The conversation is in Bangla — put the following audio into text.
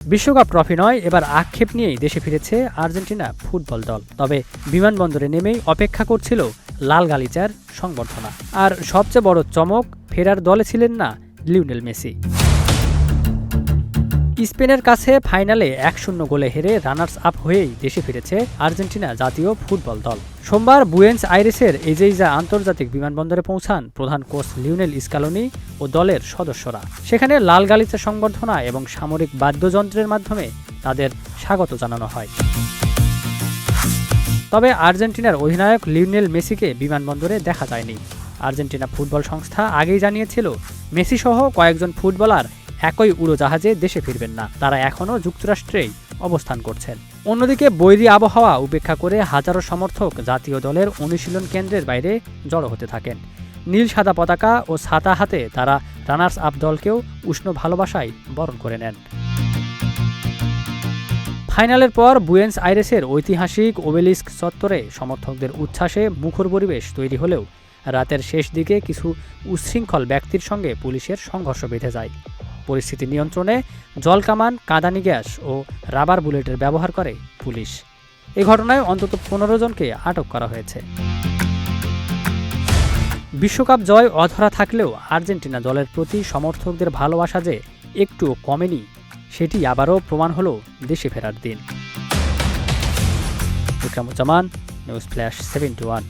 বিশ্বকাপ ট্রফি নয়, এবার আক্ষেপ নিয়েই দেশে ফিরেছে আর্জেন্টিনা ফুটবল দল। তবে বিমানবন্দরে নেমেই অপেক্ষা করছিল লাল গালিচার সংবর্ধনা। আর সবচেয়ে বড় চমক, ফেরার দলে ছিলেন না লিওনেল মেসি। স্পেনের কাছে ফাইনালে 1-0 গোলে হেরে রানার্স আপ হয়েই দেশে ফিরেছে আর্জেন্টিনা জাতীয় ফুটবল দল। সোমবার বুয়েন্স আইরেসের এজেইজা আন্তর্জাতিক বিমানবন্দরে পৌঁছান প্রধান কোচ লিওনেল স্কালোনি ও দলের সদস্যরা। সেখানে লাল গালিচা সংবর্ধনা এবং সামরিক বাদ্যযন্ত্রের মাধ্যমে তাদের স্বাগত জানানো হয়। তবে আর্জেন্টিনার অধিনায়ক লিওনেল মেসিকে বিমানবন্দরে দেখা যায়নি। আর্জেন্টিনা ফুটবল সংস্থা আগেই জানিয়েছিল মেসি সহ কয়েকজন ফুটবলার একই উড়োজাহাজে দেশে ফিরবেন না, তারা এখনও যুক্তরাষ্ট্রেই অবস্থান করছেন। অন্যদিকে বৈরী আবহাওয়া উপেক্ষা করে হাজারো সমর্থক জাতীয় দলের অনুশীলন কেন্দ্রের বাইরে জড়ো হতে থাকেন। নীল সাদা পতাকা ও ছাতা হাতে তারা রানার্স আপ দলকেও উষ্ণ ভালোবাসায় বরণ করে নেন। ফাইনালের পর বুয়েন্স আইরেসের ঐতিহাসিক ওবেলিস্ক চত্বরে সমর্থকদের উচ্ছ্বাসে মুখর পরিবেশ তৈরি হলেও রাতের শেষ দিকে কিছু উচ্ছৃঙ্খল ব্যক্তির সঙ্গে পুলিশের সংঘর্ষ বেঁধে যায়। পরিস্থিতি নিয়ন্ত্রণে জলকামান, কাঁদানি গ্যাস ও রাবার বুলেটের ব্যবহার করে পুলিশ। এ ঘটনায় অন্তত 15 জনকে আটক করা হয়েছে। বিশ্বকাপ জয় অধরা থাকলেও আর্জেন্টিনা দলের প্রতি সমর্থকদের ভালোবাসা যে একটুও কমেনি, সেটি আবারও প্রমাণ হলো দেশে ফেরার দিন। Ikramuzzaman, news flash 721।